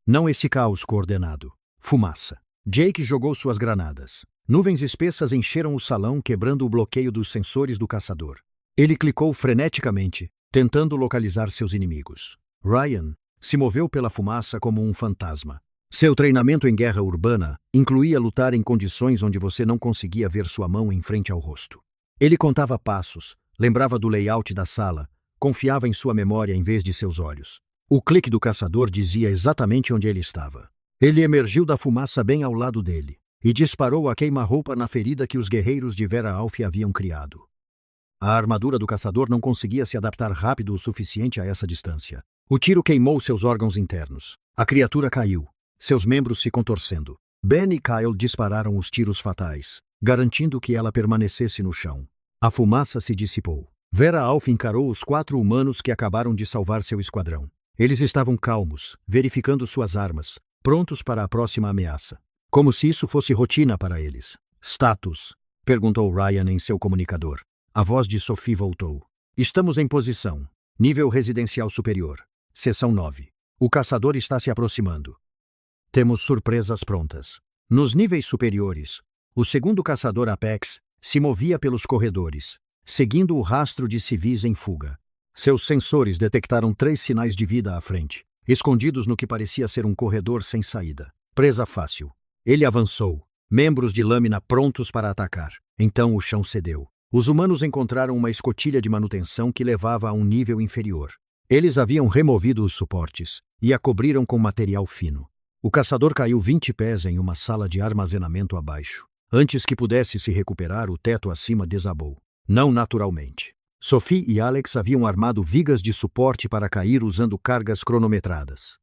Não esse caos coordenado. Fumaça. Jake jogou suas granadas. Nuvens espessas encheram o salão, quebrando o bloqueio dos sensores do caçador. Ele clicou freneticamente, tentando localizar seus inimigos. Ryan se moveu pela fumaça como um fantasma. Seu treinamento em guerra urbana incluía lutar em condições onde você não conseguia ver sua mão em frente ao rosto. Ele contava passos, lembrava do layout da sala, confiava em sua memória em vez de seus olhos. O clique do caçador dizia exatamente onde ele estava. Ele emergiu da fumaça bem ao lado dele e disparou a queima-roupa na ferida que os guerreiros de Vera Alf haviam criado. A armadura do caçador não conseguia se adaptar rápido o suficiente a essa distância. O tiro queimou seus órgãos internos. A criatura caiu, seus membros se contorcendo. Ben e Kyle dispararam os tiros fatais, garantindo que ela permanecesse no chão. A fumaça se dissipou. Vera Alf encarou os 4 humanos que acabaram de salvar seu esquadrão. Eles estavam calmos, verificando suas armas, prontos para a próxima ameaça. Como se isso fosse rotina para eles. Status? Perguntou Ryan em seu comunicador. A voz de Sophie voltou. Estamos em posição. Nível residencial superior. Seção 9. O caçador está se aproximando. Temos surpresas prontas. Nos níveis superiores, o segundo caçador Apex se movia pelos corredores, seguindo o rastro de civis em fuga. Seus sensores detectaram 3 sinais de vida à frente, escondidos no que parecia ser um corredor sem saída. Presa fácil. Ele avançou, membros de lâmina prontos para atacar. Então o chão cedeu. Os humanos encontraram uma escotilha de manutenção que levava a um nível inferior. Eles haviam removido os suportes e a cobriram com material fino. O caçador caiu 20 pés em uma sala de armazenamento abaixo. Antes que pudesse se recuperar, o teto acima desabou. Não naturalmente. Sophie e Alex haviam armado vigas de suporte para cair usando cargas cronometradas.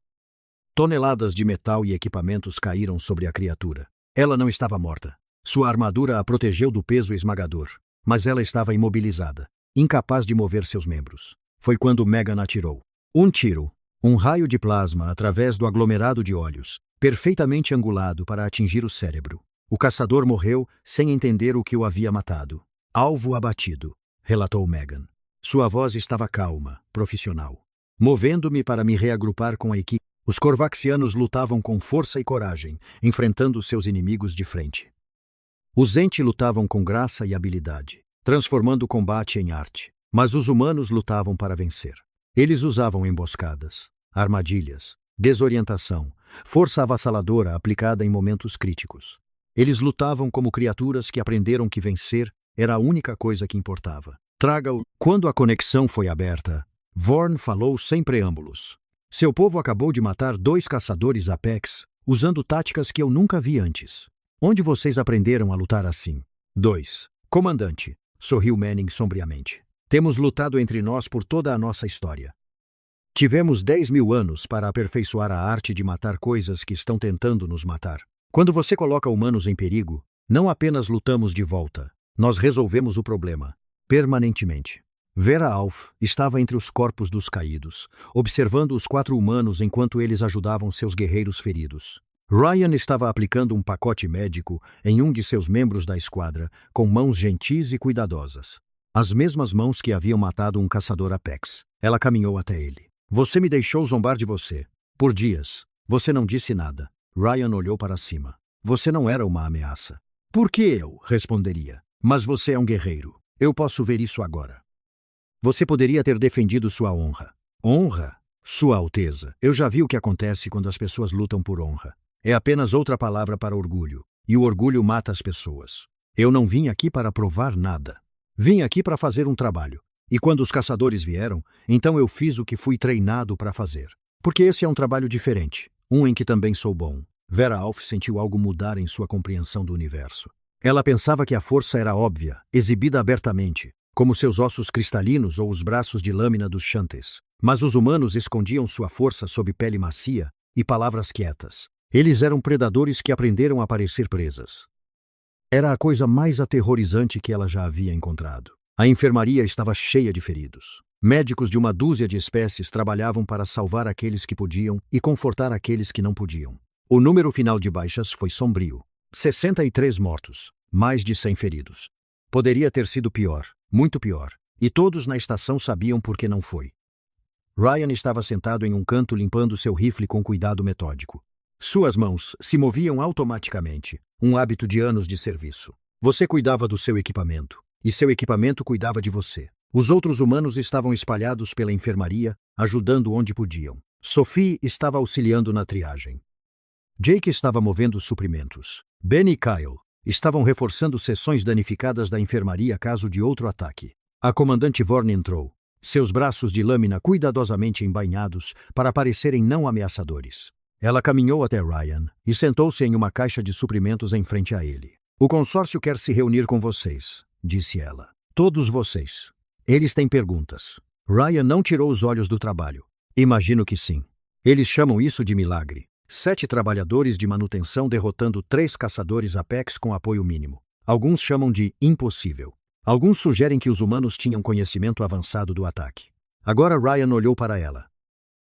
Toneladas de metal e equipamentos caíram sobre a criatura. Ela não estava morta. Sua armadura a protegeu do peso esmagador, mas ela estava imobilizada, incapaz de mover seus membros. Foi quando Megan atirou. Um tiro, um raio de plasma através do aglomerado de olhos, perfeitamente angulado para atingir o cérebro. O caçador morreu sem entender o que o havia matado. Alvo abatido, relatou Megan. Sua voz estava calma, profissional. Movendo-me para me reagrupar com a equipe, os Corvaxianos lutavam com força e coragem, enfrentando seus inimigos de frente. Os Enti lutavam com graça e habilidade, transformando o combate em arte. Mas os humanos lutavam para vencer. Eles usavam emboscadas, armadilhas, desorientação, força avassaladora aplicada em momentos críticos. Eles lutavam como criaturas que aprenderam que vencer era a única coisa que importava. Traga-o. Quando a conexão foi aberta, Vorn falou sem preâmbulos. Seu povo acabou de matar 2 caçadores Apex, usando táticas que eu nunca vi antes. Onde vocês aprenderam a lutar assim? 2. Comandante, sorriu Manning sombriamente. Temos lutado entre nós por toda a nossa história. Tivemos 10.000 anos para aperfeiçoar a arte de matar coisas que estão tentando nos matar. Quando você coloca humanos em perigo, não apenas lutamos de volta, nós resolvemos o problema, permanentemente. Vera Alf estava entre os corpos dos caídos, observando os 4 humanos enquanto eles ajudavam seus guerreiros feridos. Ryan estava aplicando um pacote médico em um de seus membros da esquadra, com mãos gentis e cuidadosas. As mesmas mãos que haviam matado um caçador Apex. Ela caminhou até ele. Você me deixou zombar de você. Por dias. Você não disse nada. Ryan olhou para cima. Você não era uma ameaça. Por que eu? Responderia. Mas você é um guerreiro. Eu posso ver isso agora. Você poderia ter defendido sua honra. Honra? Sua Alteza. Eu já vi o que acontece quando as pessoas lutam por honra. É apenas outra palavra para orgulho. E o orgulho mata as pessoas. Eu não vim aqui para provar nada. Vim aqui para fazer um trabalho. E quando os caçadores vieram, então eu fiz o que fui treinado para fazer. Porque esse é um trabalho diferente, um em que também sou bom. Vera Alf sentiu algo mudar em sua compreensão do universo. Ela pensava que a força era óbvia, exibida abertamente, como seus ossos cristalinos ou os braços de lâmina dos Shantes. Mas os humanos escondiam sua força sob pele macia e palavras quietas. Eles eram predadores que aprenderam a parecer presas. Era a coisa mais aterrorizante que ela já havia encontrado. A enfermaria estava cheia de feridos. Médicos de uma dúzia de espécies trabalhavam para salvar aqueles que podiam e confortar aqueles que não podiam. O número final de baixas foi sombrio. 63 mortos, mais de 100 feridos. Poderia ter sido pior, muito pior, e todos na estação sabiam por que não foi. Ryan estava sentado em um canto limpando seu rifle com cuidado metódico. Suas mãos se moviam automaticamente, um hábito de anos de serviço. Você cuidava do seu equipamento, e seu equipamento cuidava de você. Os outros humanos estavam espalhados pela enfermaria, ajudando onde podiam. Sophie estava auxiliando na triagem. Jake estava movendo os suprimentos. Ben e Kyle estavam reforçando seções danificadas da enfermaria caso de outro ataque. A comandante Vorn entrou, seus braços de lâmina cuidadosamente embainhados para parecerem não ameaçadores. Ela caminhou até Ryan e sentou-se em uma caixa de suprimentos em frente a ele. O consórcio quer se reunir com vocês, disse ela. Todos vocês. Eles têm perguntas. Ryan não tirou os olhos do trabalho. Imagino que sim. Eles chamam isso de milagre. 7 trabalhadores de manutenção derrotando 3 caçadores Apex com apoio mínimo. Alguns chamam de impossível. Alguns sugerem que os humanos tinham conhecimento avançado do ataque. Agora Ryan olhou para ela.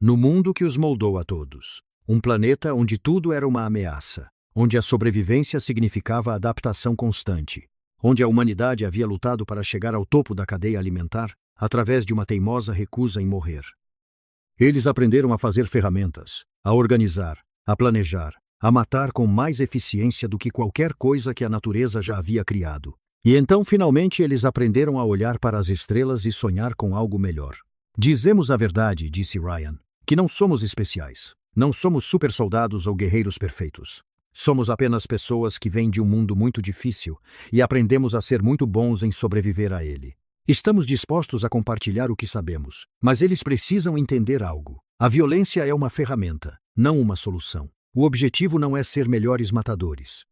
no mundo que os moldou a todos. Um planeta onde tudo era uma ameaça, onde a sobrevivência significava adaptação constante, onde a humanidade havia lutado para chegar ao topo da cadeia alimentar através de uma teimosa recusa em morrer. Eles aprenderam a fazer ferramentas, a organizar, a planejar, a matar com mais eficiência do que qualquer coisa que a natureza já havia criado. E então, finalmente, eles aprenderam a olhar para as estrelas e sonhar com algo melhor. Dizemos a verdade, disse Ryan, que não somos especiais. Não somos supersoldados ou guerreiros perfeitos. Somos apenas pessoas que vêm de um mundo muito difícil e aprendemos a ser muito bons em sobreviver a ele. Estamos dispostos a compartilhar o que sabemos, mas eles precisam entender algo. A violência é uma ferramenta, não uma solução. O objetivo não é ser melhores matadores.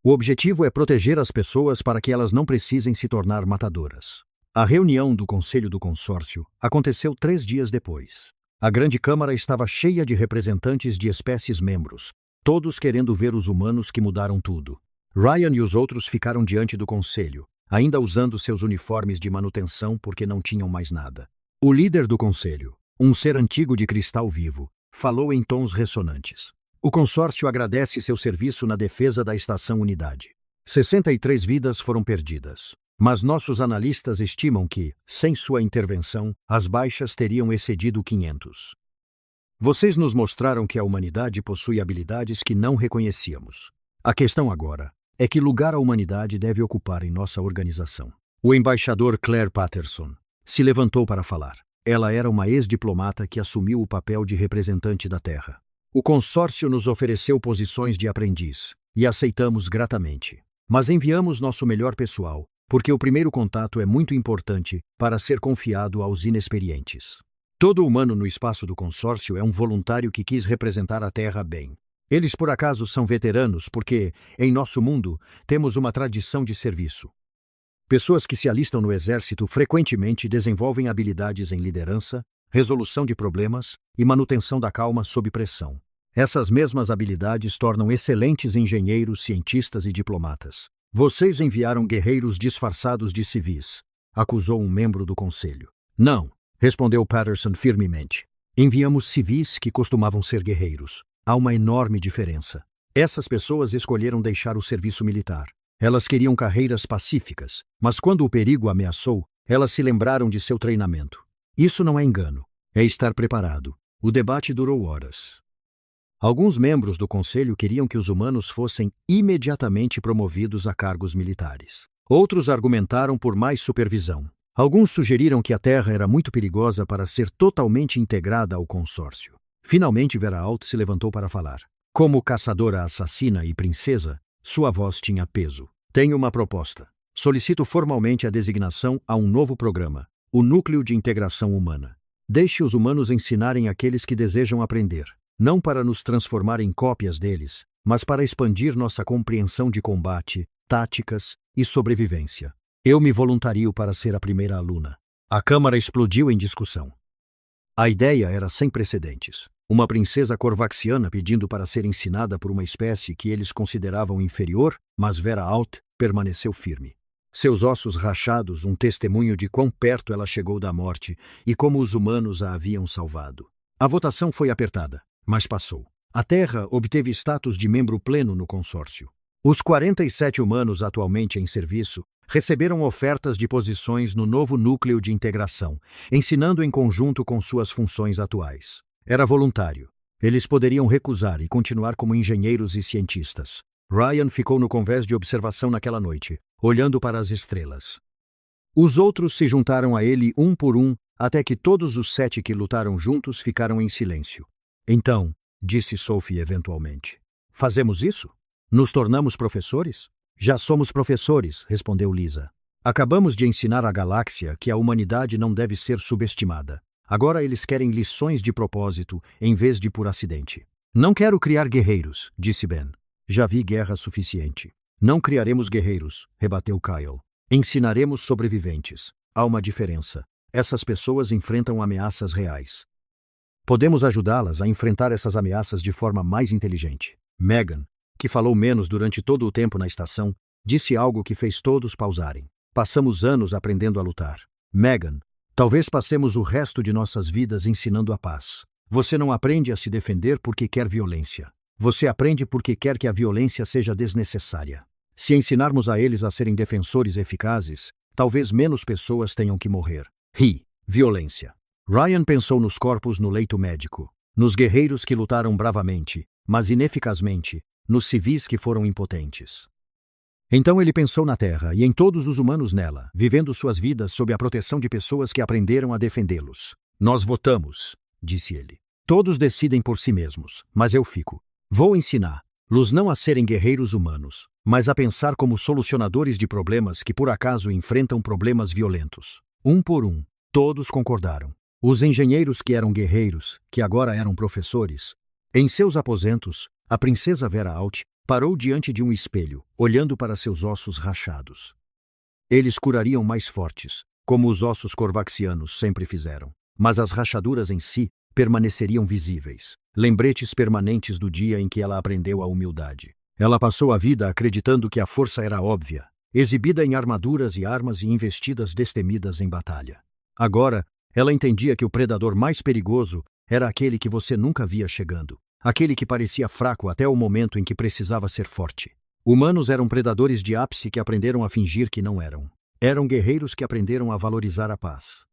O objetivo é proteger as pessoas para que elas não precisem se tornar matadoras. A reunião do Conselho do Consórcio aconteceu 3 dias depois. A Grande Câmara estava cheia de representantes de espécies membros, todos querendo ver os humanos que mudaram tudo. Ryan e os outros ficaram diante do conselho, ainda usando seus uniformes de manutenção porque não tinham mais nada. O líder do conselho, um ser antigo de cristal vivo, falou em tons ressonantes. O consórcio agradece seu serviço na defesa da Estação Unidade. 63 vidas foram perdidas. Mas nossos analistas estimam que, sem sua intervenção, as baixas teriam excedido 500. Vocês nos mostraram que a humanidade possui habilidades que não reconhecíamos. A questão agora é que lugar a humanidade deve ocupar em nossa organização. O embaixador Claire Patterson se levantou para falar. Ela era uma ex-diplomata que assumiu o papel de representante da Terra. O consórcio nos ofereceu posições de aprendiz e aceitamos gratamente. Mas enviamos nosso melhor pessoal, porque o primeiro contato é muito importante para ser confiado aos inexperientes. Todo humano no espaço do consórcio é um voluntário que quis representar a Terra bem. Eles por acaso são veteranos porque, em nosso mundo, temos uma tradição de serviço. Pessoas que se alistam no exército frequentemente desenvolvem habilidades em liderança, resolução de problemas e manutenção da calma sob pressão. Essas mesmas habilidades tornam excelentes engenheiros, cientistas e diplomatas. Vocês enviaram guerreiros disfarçados de civis, acusou um membro do conselho. Não, respondeu Patterson firmemente. Enviamos civis que costumavam ser guerreiros. Há uma enorme diferença. Essas pessoas escolheram deixar o serviço militar. Elas queriam carreiras pacíficas, mas quando o perigo ameaçou, elas se lembraram de seu treinamento. Isso não é engano, é estar preparado. O debate durou horas. Alguns membros do conselho queriam que os humanos fossem imediatamente promovidos a cargos militares. Outros argumentaram por mais supervisão. Alguns sugeriram que a Terra era muito perigosa para ser totalmente integrada ao consórcio. Finalmente Vera Alt se levantou para falar. Como caçadora assassina e princesa, sua voz tinha peso. Tenho uma proposta. Solicito formalmente a designação a um novo programa, o Núcleo de Integração Humana. Deixe os humanos ensinarem aqueles que desejam aprender. Não para nos transformar em cópias deles, mas para expandir nossa compreensão de combate, táticas e sobrevivência. Eu me voluntario para ser a primeira aluna. A Câmara explodiu em discussão. A ideia era sem precedentes. Uma princesa corvaxiana pedindo para ser ensinada por uma espécie que eles consideravam inferior, mas Vera Alt permaneceu firme. Seus ossos rachados, um testemunho de quão perto ela chegou da morte e como os humanos a haviam salvado. A votação foi apertada, mas passou. A Terra obteve status de membro pleno no consórcio. Os 47 humanos atualmente em serviço receberam ofertas de posições no novo núcleo de integração, ensinando em conjunto com suas funções atuais. Era voluntário. Eles poderiam recusar e continuar como engenheiros e cientistas. Ryan ficou no convés de observação naquela noite, olhando para as estrelas. Os outros se juntaram a ele um por um, até que todos os 7 que lutaram juntos ficaram em silêncio. Então, disse Sophie eventualmente, fazemos isso? Nos tornamos professores? Já somos professores, respondeu Lisa. Acabamos de ensinar à galáxia que a humanidade não deve ser subestimada. Agora eles querem lições de propósito em vez de por acidente. Não quero criar guerreiros, disse Ben. Já vi guerra suficiente. Não criaremos guerreiros, rebateu Kyle. Ensinaremos sobreviventes. Há uma diferença. Essas pessoas enfrentam ameaças reais. Podemos ajudá-las a enfrentar essas ameaças de forma mais inteligente. Megan, que falou menos durante todo o tempo na estação, disse algo que fez todos pausarem. Passamos anos aprendendo a lutar. Megan, talvez passemos o resto de nossas vidas ensinando a paz. Você não aprende a se defender porque quer violência. Você aprende porque quer que a violência seja desnecessária. Se ensinarmos a eles a serem defensores eficazes, talvez menos pessoas tenham que morrer. Violência. Ryan pensou nos corpos no leito médico, nos guerreiros que lutaram bravamente, mas ineficazmente, nos civis que foram impotentes. Então ele pensou na Terra e em todos os humanos nela, vivendo suas vidas sob a proteção de pessoas que aprenderam a defendê-los. Nós votamos, disse ele. Todos decidem por si mesmos, mas eu fico. Vou ensiná-los não a serem guerreiros humanos, mas a pensar como solucionadores de problemas que por acaso enfrentam problemas violentos. Um por um, todos concordaram. Os engenheiros que eram guerreiros, que agora eram professores. Em seus aposentos, a princesa Vera Alt parou diante de um espelho, olhando para seus ossos rachados. Eles curariam mais fortes, como os ossos corvaxianos sempre fizeram, mas as rachaduras em si permaneceriam visíveis, lembretes permanentes do dia em que ela aprendeu a humildade. Ela passou a vida acreditando que a força era óbvia, exibida em armaduras e armas e investidas destemidas em batalha. Agora, ela entendia que o predador mais perigoso era aquele que você nunca via chegando, aquele que parecia fraco até o momento em que precisava ser forte. Humanos eram predadores de ápice que aprenderam a fingir que não eram. Eram guerreiros que aprenderam a valorizar a paz.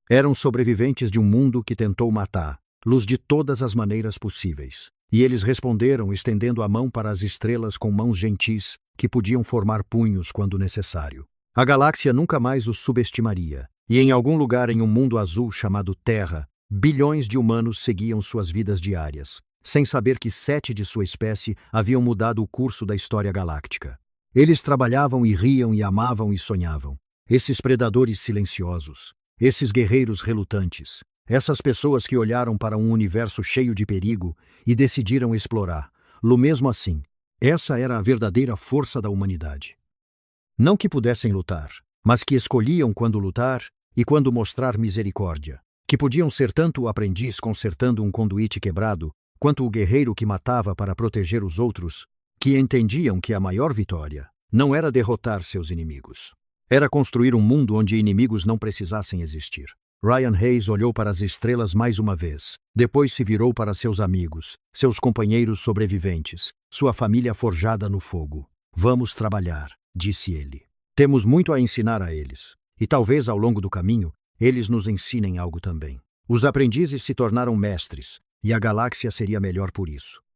Eram sobreviventes de um mundo que tentou matá-los de todas as maneiras possíveis. E eles responderam estendendo a mão para as estrelas com mãos gentis que podiam formar punhos quando necessário. A galáxia nunca mais os subestimaria. E em algum lugar em um mundo azul chamado Terra, bilhões de humanos seguiam suas vidas diárias, sem saber que 7 de sua espécie haviam mudado o curso da história galáctica. Eles trabalhavam e riam e amavam e sonhavam. Esses predadores silenciosos, esses guerreiros relutantes, essas pessoas que olharam para um universo cheio de perigo e decidiram explorá-lo mesmo assim. Essa era a verdadeira força da humanidade. Não que pudessem lutar, mas que escolhiam quando lutar e quando mostrar misericórdia. Que podiam ser tanto o aprendiz consertando um conduíte quebrado, quanto o guerreiro que matava para proteger os outros, que entendiam que a maior vitória não era derrotar seus inimigos. Era construir um mundo onde inimigos não precisassem existir. Ryan Hayes olhou para as estrelas mais uma vez, depois se virou para seus amigos, seus companheiros sobreviventes, sua família forjada no fogo. Vamos trabalhar, disse ele. Temos muito a ensinar a eles, e talvez ao longo do caminho, eles nos ensinem algo também. Os aprendizes se tornaram mestres, e a galáxia seria melhor por isso.